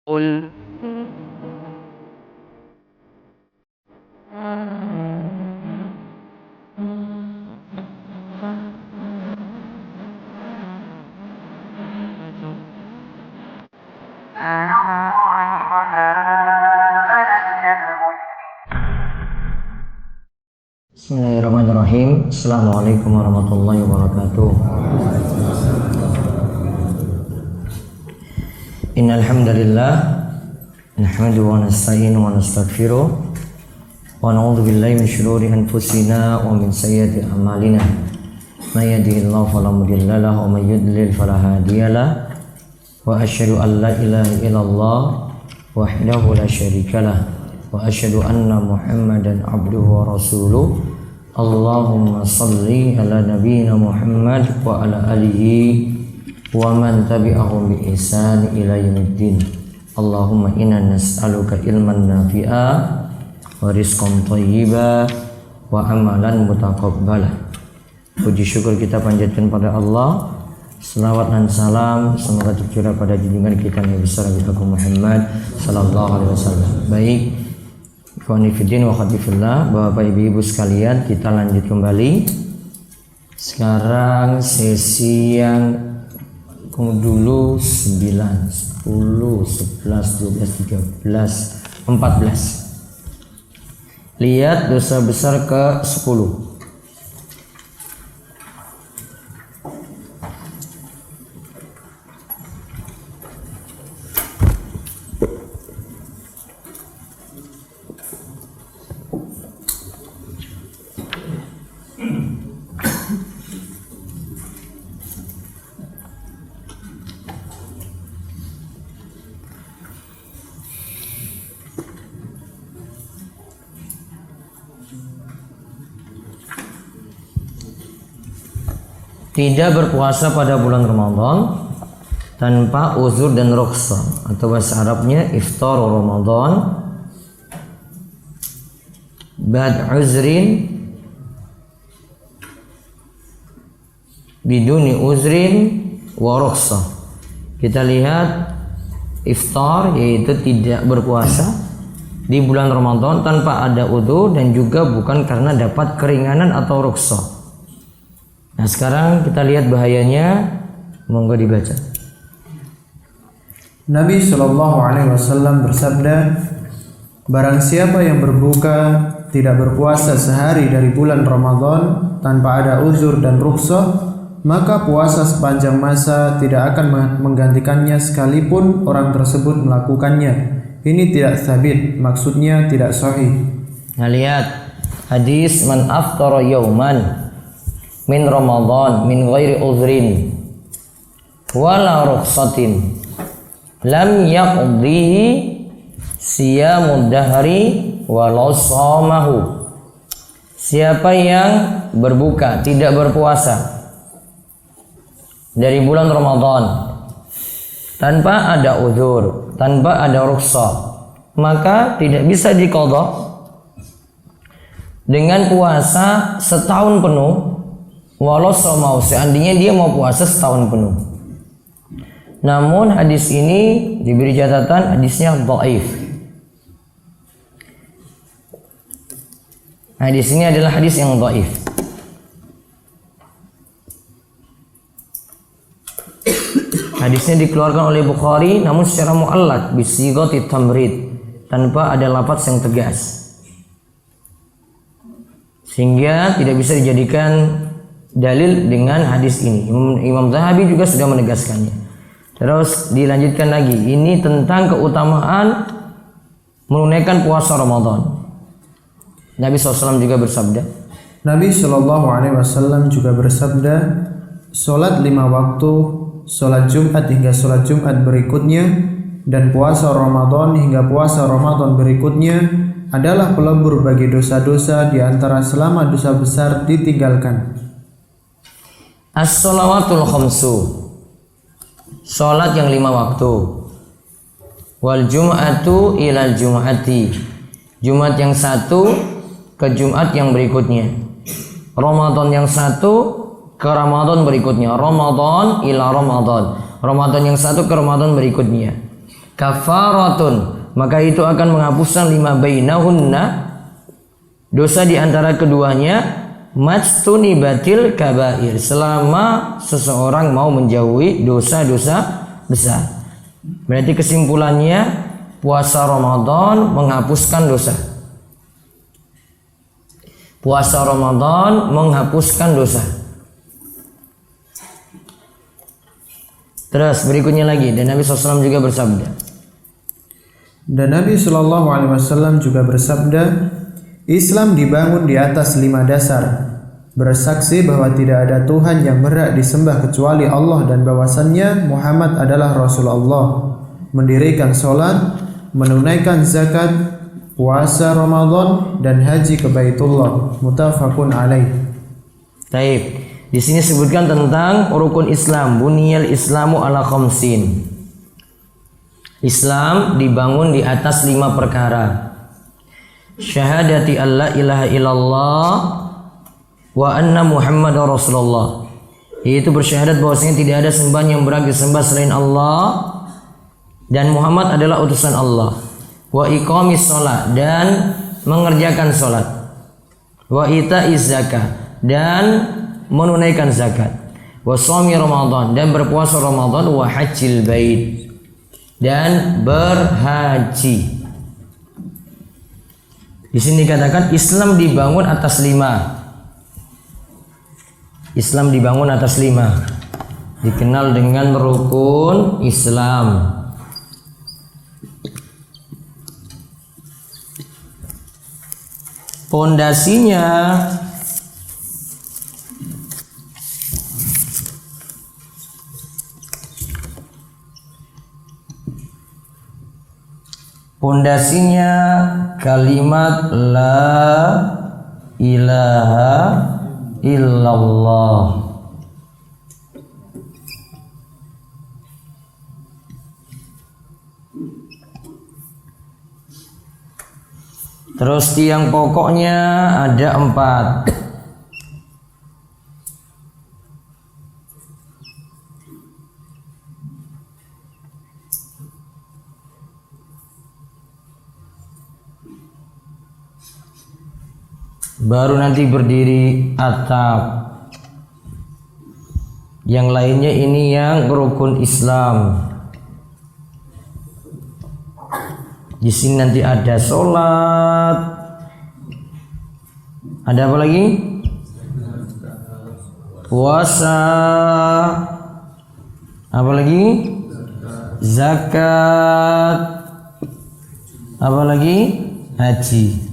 قل Bismillahirrahmanirrahim. Assalamualaikum warahmatullahi wabarakatuh. Innal hamdalillah nahmaduhu wa nasta'inu wa nastaghfiruh wa na'udzu billahi min shururi anfusina wa min sayyiati a'malina. May yahdihillahu fala mudilla lahu wa may yudlil fala hadiyalah. Wa asyhadu an la ilaha illallah wahdahu la syarikalah wa asyhadu anna Muhammadan abduhu wa rasuluh. Allahumma salli ala nabiyyina Muhammad wa ala alihi wa man tabi'ahum bi ihsan ila yaumiddin. Allahumma inna nas'aluka ilman nafi'a wa rizqan thayyiba wa amalan mutaqabbala. Puji syukur kita panjatkan pada Allah. Selawat dan salam semoga tercurah pada junjungan kita Nabi besar Muhammad sallallahu alaihi wasallam. Baik, ikhwani fiddin wa khadifillah, Bapak Ibu sekalian, kita lanjut kembali. Sekarang sesi yang dulu 9, 10, 11, 12, 13, 14. Lihat dosa besar ke 10. Tidak berpuasa pada bulan Ramadan tanpa uzur dan rukhsah, atau bahasa Arabnya iftar Ramadan ba'd uzrin biduni uzrin wa rukhsah. Kita lihat iftar yaitu tidak berpuasa di bulan Ramadan tanpa ada uzur dan juga bukan karena dapat keringanan atau rukhsah. Nah, sekarang kita lihat bahayanya, monggo dibaca. Nabi Shallallahu Alaihi Wasallam bersabda, barang siapa yang berbuka tidak berpuasa sehari dari bulan Ramadan tanpa ada uzur dan rukhsah, maka puasa sepanjang masa tidak akan menggantikannya sekalipun orang tersebut melakukannya. Ini tidak sabit, maksudnya tidak sahih. Nah, lihat hadis man aftara yauman min Ramadan min ghairi uzrin wala rukhsatin lam yaqdihi siyamud dahri walau shamahu. Siapa yang berbuka tidak berpuasa dari bulan Ramadan tanpa ada uzur, tanpa ada rukhsah, maka tidak bisa diqadha dengan puasa setahun penuh. Walau mau seandainya dia mau puasa setahun penuh. Namun hadis ini diberi catatan hadisnya dhaif. Hadis ini adalah hadis yang dhaif. Hadisnya dikeluarkan oleh Bukhari namun secara mu'allaq bisighatit tamrid, tanpa ada lafaz yang tegas, sehingga tidak bisa dijadikan dalil dengan hadis ini. Imam Zahabi juga sudah menegaskannya. Terus dilanjutkan lagi, ini tentang keutamaan menunaikan puasa Ramadan. Nabi SAW juga bersabda, Nabi Shallallahu Alaihi Wasallam juga bersabda, solat 5 waktu, solat Jumat hingga solat Jumat berikutnya, dan puasa Ramadan hingga puasa Ramadan berikutnya adalah pelebur bagi dosa-dosa di antara selama dosa besar ditinggalkan. As-shalawatul khamsu, salat yang 5 waktu. Wal jum'atu ilal jum'ati, Jumat yang satu ke Jumat yang berikutnya. Ramadan yang satu ke Ramadan berikutnya. Ramadan ila Ramadan, Ramadan yang satu ke Ramadan berikutnya. kafaratun, maka itu akan menghapuskan lima bainahunna, dosa di antara keduanya, majtunibatil kabair, selama seseorang mau menjauhi dosa-dosa besar. Berarti kesimpulannya puasa Ramadan menghapuskan dosa. Puasa Ramadan menghapuskan dosa. Terus berikutnya lagi, dan Nabi SAW juga bersabda. Dan Nabi SAW juga bersabda, Islam dibangun di atas 5 dasar. Bersaksi bahwa tidak ada Tuhan yang berhak disembah kecuali Allah dan bahwasannya Muhammad adalah Rasulullah. Mendirikan sholat, menunaikan zakat, puasa Ramadan, dan haji ke Baitullah. Muttafaqun alaih. Taib. Di sini sebutkan tentang rukun Islam. Buniyal Islamu ala khamsin. Islam dibangun di atas 5 perkara. Syahadati alla ilaha illallah wa anna Muhammadar Rasulullah. Yaitu bersyahadat bahwasanya tidak ada sembahan yang berhak disembah selain Allah dan Muhammad adalah utusan Allah. Wa iqamis shalah, dan mengerjakan salat. Wa itaiz zakat, dan menunaikan zakat. Wa shaumi Ramadan, dan berpuasa Ramadan. Wa hajjil bait, dan berhaji. Di sini dikatakan Islam dibangun atas 5. Islam dibangun atas 5. Dikenal dengan rukun Islam. Pondasinya kalimat la ilaha illallah. Terus tiang pokoknya ada 4. Baru nanti berdiri atap. Yang lainnya ini yang rukun Islam. Di sini nanti ada sholat. Ada apa lagi? Puasa. Apa lagi? Zakat. Apa lagi? Haji.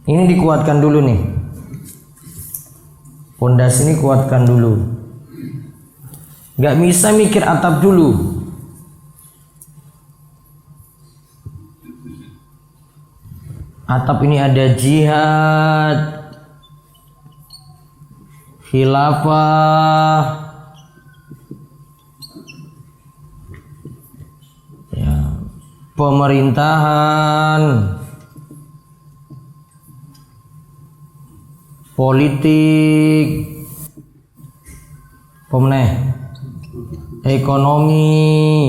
Ini dikuatkan dulu nih. Pondasi ini kuatkan dulu. Gak bisa mikir atap dulu. Atap ini ada jihad, khilafah, ya, pemerintahan, politik, ekonomi,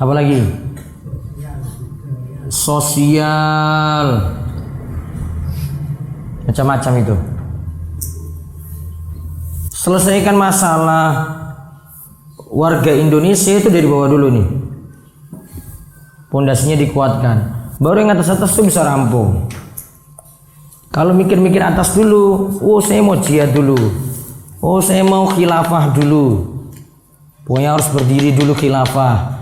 apa lagi? Sosial, macam-macam itu. Selesaikan masalah warga Indonesia itu dari bawah dulu nih. Pondasinya dikuatkan. Baru yang atas-atas tuh bisa rampung. Kalau mikir-mikir atas dulu, oh saya mau jihad dulu, oh saya mau khilafah dulu, pokoknya harus berdiri dulu khilafah.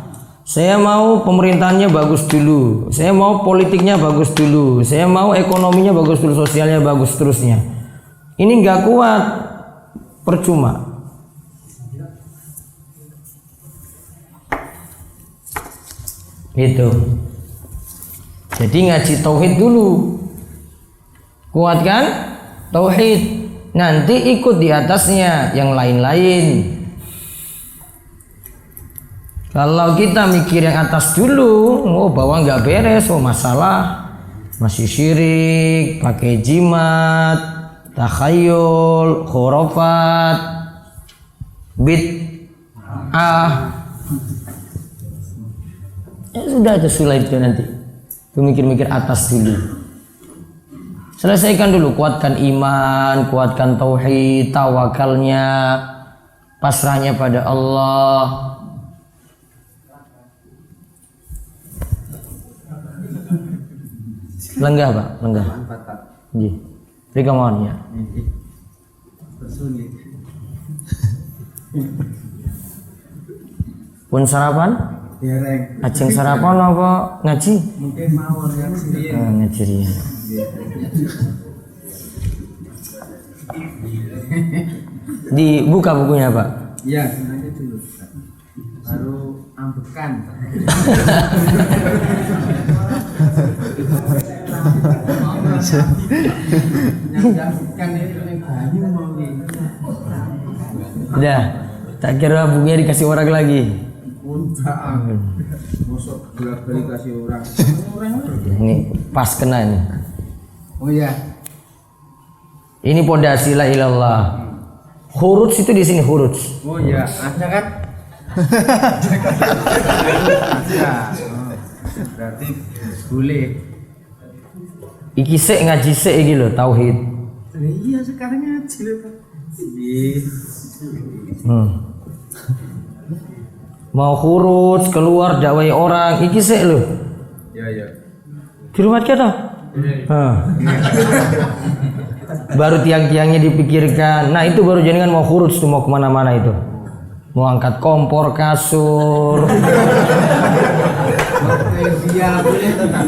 Saya mau pemerintahannya bagus dulu, saya mau politiknya bagus dulu, saya mau ekonominya bagus dulu, sosialnya bagus, terusnya. Ini nggak kuat, percuma. Gitu. Jadi ngaji tauhid dulu, kuatkan tauhid, nanti ikut di atasnya yang lain-lain. Kalau kita mikir yang atas dulu, oh bawah nggak beres, oh masalah masih syirik, pakai jimat, takhayul, khurafat, bid'ah. Ya sudah itu sulai itu nanti. Itu mikir-mikir atas dulu. Selesaikan dulu, kuatkan iman, kuatkan tauhid, tawakalnya, pasrahnya pada Allah. Lenggah Pak, lenggah. Nggih. Mriki mawon ya. Pun sarapan? Ya, Reng. Ajeng sarapan apa ngaji? Mungkin mau reaksi. Ngaji ya. Dibuka bukunya Pak. Iya, sebenarnya dulu. Baru ambekan. Yang ambekan itu yang banyu mau nih. Udah, tak kira bukunya dikasih orang lagi. Udah. Mosok bolak-balik kasih orang. Ini pas kena ini. Oh iya. Ini pondasi la ilallah. Huruj itu di sini huruj. Oh iya, ada kan? Ada. Berarti boleh. Iki sik ngaji sik iki lho tauhid. Iya, sekarang ngaji loh, Pak. Mau huruj keluar dakwai orang iki sik lho. Iya, iya. Di rumah kita. Baru tiang-tiangnya dipikirkan. Nah itu baru jaringan mau huruj tuh mau kemana-mana itu. Mau angkat kompor, kasur. Iya, boleh tetap.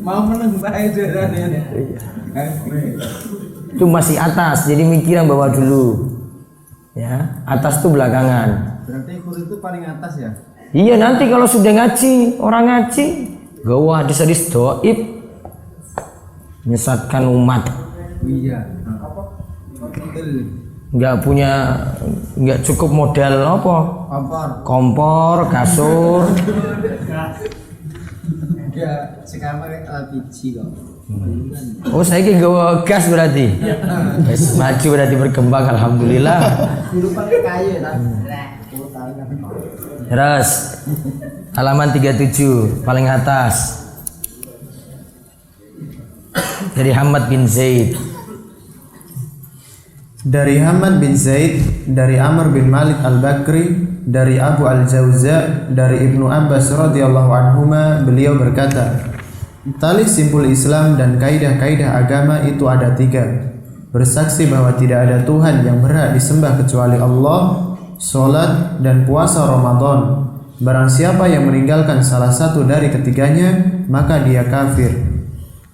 Mau menembak itu ya. Itu masih atas, jadi mikir yang bawah dulu. Ya, atas tuh belakangan. Berarti kur itu paling atas ya? Iya nanti kalau sudah ngaji, orang ngaji, gawa hadis-hadis doib, menyesatkan umat. Iya. Nggak cukup modal apa? Kompor, kasur. Ya, sekarang LPG kok. Oh saya ki gawa gas berarti. Yes, maju berarti berkembang alhamdulillah. Dulu pakai kayu ya, Terus halaman 37 paling atas. Dari Hamad bin Zaid. Dari Hamad bin Zaid, dari Amr bin Malik al-Bakri, dari Abu al-Jauza, dari Ibnu Abbas radhiyallahu anhuma, beliau berkata, tali simpul Islam dan kaidah-kaidah agama itu ada 3. Bersaksi bahwa tidak ada Tuhan yang berhak disembah kecuali Allah, salat dan puasa Ramadan. Barang siapa yang meninggalkan salah satu dari ketiganya, maka dia kafir.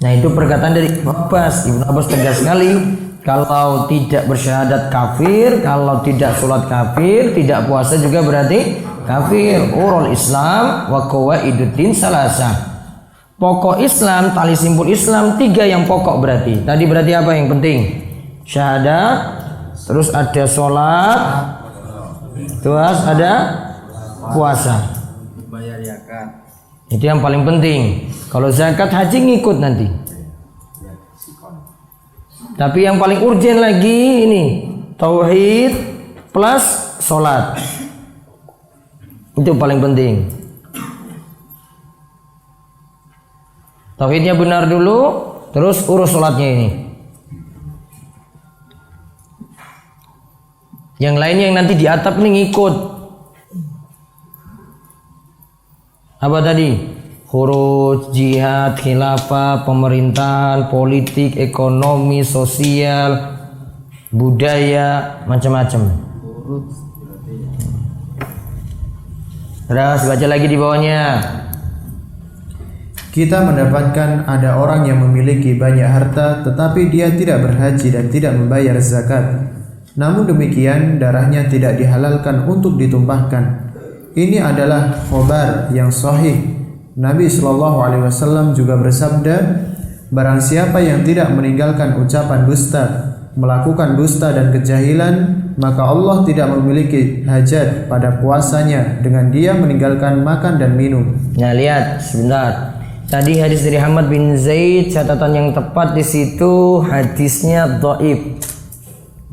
Nah itu perkataan dari Ibnu Abbas. Ibnu Abbas tegas sekali. Kalau tidak bersyahadat kafir, kalau tidak sholat kafir, tidak puasa juga berarti kafir. Urul Islam wa qawaiduddin salasa. Pokok Islam, tali simpul Islam 3 yang pokok berarti. Tadi berarti apa yang penting? Syahadat, terus ada sholat, terus ada puasa. Bayar zakat. Itu yang paling penting. Kalau zakat haji ngikut nanti. Tapi yang paling urgen lagi ini tauhid plus sholat. Itu paling penting. Tauhidnya benar dulu, terus urus sholatnya ini. Yang lainnya yang nanti di atap ini ngikut. Apa tadi? Khuruj, jihad, khilafah, pemerintahan, politik, ekonomi, sosial, budaya, macam-macam. Terus baca lagi di bawahnya. Kita mendapatkan ada orang yang memiliki banyak harta tetapi dia tidak berhaji dan tidak membayar zakat. Namun demikian darahnya tidak dihalalkan untuk ditumpahkan. Ini adalah khobar yang sahih. Nabi SAW juga bersabda, barang siapa yang tidak meninggalkan ucapan dusta, melakukan dusta dan kejahilan, maka Allah tidak memiliki hajat pada puasanya dengan dia meninggalkan makan dan minum. Nah lihat sebentar. Tadi hadis dari Hamad bin Zaid, catatan yang tepat di situ hadisnya dhaif.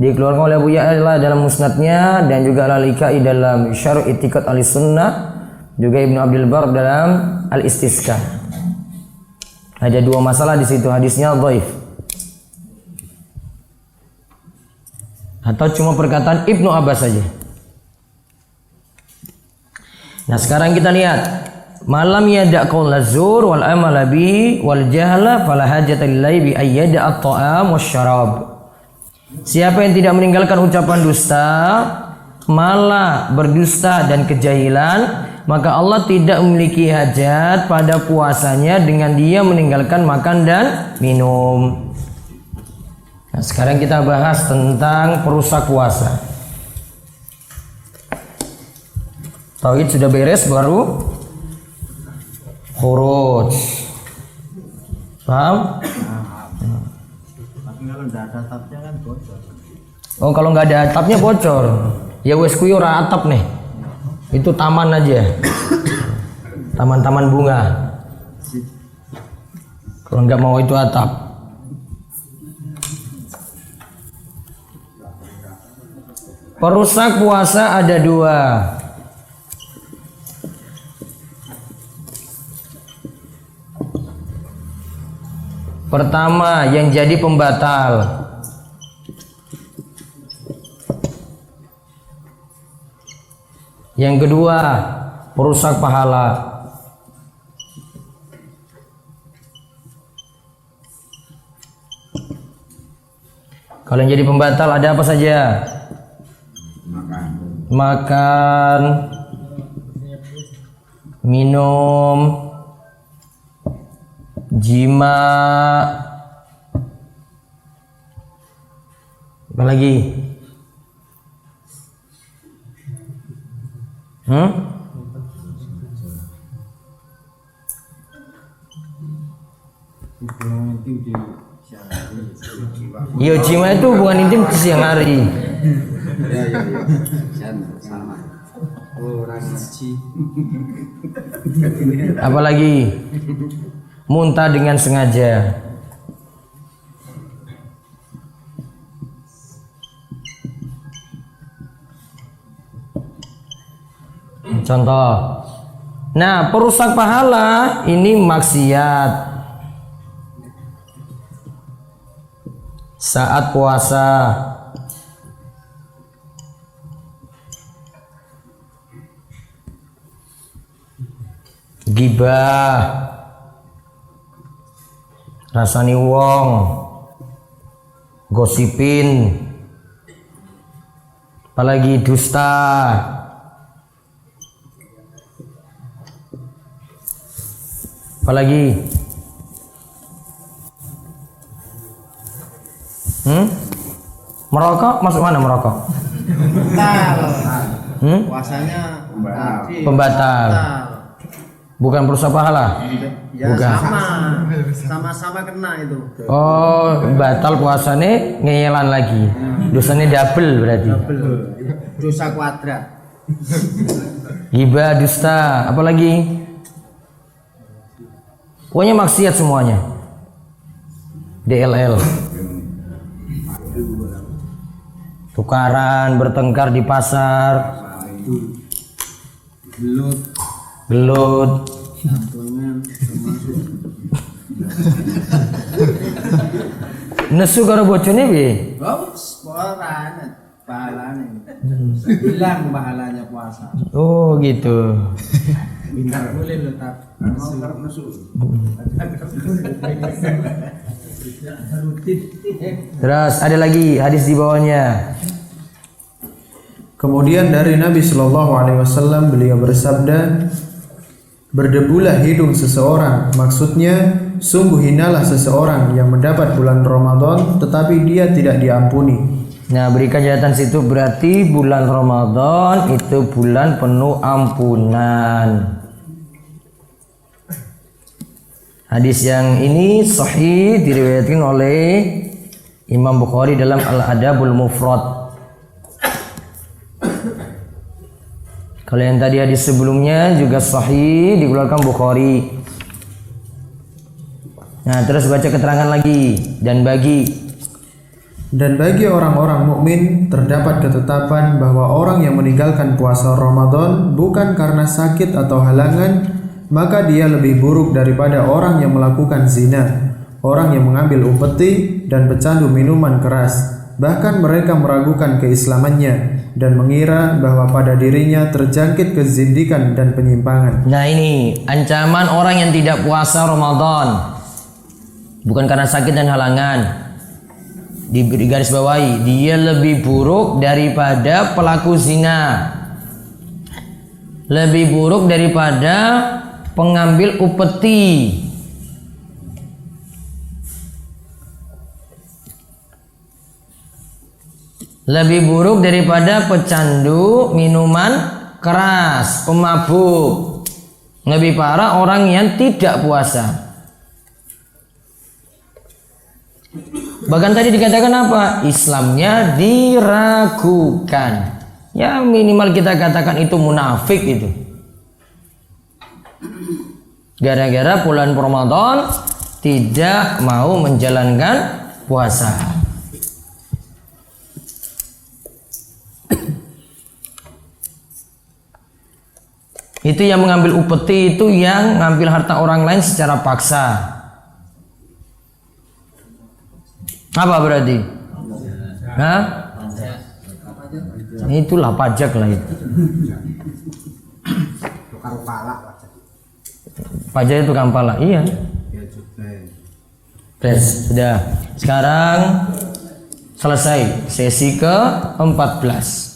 Dikeluarkan oleh Abu Ya'la dalam musnadnya dan juga Al-Lalikai dalam Syarh I'tiqad Ahlussunnah, juga Ibnu Abdul Bar dalam Al-Istisqa. Ada dua masalah di situ, hadisnya dhaif. Atau cuma perkataan Ibnu Abbas saja. Nah, sekarang kita lihat malam yada' qaula zur wal amala bi wal jahla fala hajata lillahi bi ayyada at-ta'am wasyarab. Siapa yang tidak meninggalkan ucapan dusta, malah berdusta dan kejahilan, maka Allah tidak memiliki hajat pada puasanya dengan dia meninggalkan makan dan minum. Nah, sekarang kita bahas tentang perusak puasa. Tauhid sudah beres, baru khuruj. Paham? Tapi kalau nggak ada atapnya kan bocor. Oh, kalau nggak ada atapnya bocor. Ya wes kuwi ora atap nih. Itu taman aja. Taman-taman bunga. Kalau nggak mau itu atap. Perusak puasa ada dua. Pertama, yang jadi pembatal. Yang kedua, perusak pahala. Kalau yang jadi pembatal ada apa saja? Makan, minum, jima, apa lagi? Iya, jima itu bukan intim ke siang hari. Sama. Oh, rasi. Apalagi muntah dengan sengaja. Contoh. Nah, perusak pahala ini maksiat saat puasa. Gibah, rasani wong, gosipin, apalagi dusta, apalagi merokok, masuk mana merokok? Puasanya Pembatal. Bukan perusak pahala? Ya, bukan. Sama-sama kena itu. Oh, batal puasanya ngeyelan lagi. Dosanya double berarti. Dosa kuadrat. Gibah, dusta, apalagi? Pokoknya maksiat semuanya. DLL. Tukaran, bertengkar di pasar. Gelut. Nesu karo bojone piye? Pahalanya. Hilang pahalanya puasa. Oh, gitu. Pintar boleh letak. Nesu. Terus ada lagi hadis di bawahnya. Kemudian dari Nabi Shallallahu Alaihi Wasallam beliau bersabda, berdebulah hidung seseorang, maksudnya sungguh hinalah seseorang yang mendapat bulan Ramadan tetapi dia tidak diampuni. Nah, berikan catatan situ berarti bulan Ramadan itu bulan penuh ampunan. Hadis yang ini sahih diriwayatkan oleh Imam Bukhari dalam Al-Adabul Mufrad. Kalau yang tadi hadis sebelumnya juga sahih dikeluarkan Bukhari. Nah, terus baca keterangan lagi. Dan bagi orang-orang mukmin terdapat ketetapan bahwa orang yang meninggalkan puasa Ramadan bukan karena sakit atau halangan, maka dia lebih buruk daripada orang yang melakukan zina, orang yang mengambil upeti dan pecandu minuman keras. Bahkan mereka meragukan keislamannya dan mengira bahwa pada dirinya terjangkit kezindikan dan penyimpangan. Nah, ini ancaman orang yang tidak puasa Ramadan bukan karena sakit dan halangan. Di garis bawahi, dia lebih buruk daripada pelaku zina, lebih buruk daripada pengambil upeti, lebih buruk daripada pecandu minuman keras, pemabuk, lebih parah orang yang tidak puasa. Bahkan tadi dikatakan apa? Islamnya diragukan. Ya minimal kita katakan itu munafik itu. Gara-gara bulan Ramadan tidak mau menjalankan puasa. Itu yang mengambil upeti, itu yang ngambil harta orang lain secara paksa. Apa berarti? Hah? Itulah pajak lah itu. Pajak itu tukang pala, iya. Sudah. Sekarang selesai sesi ke-14.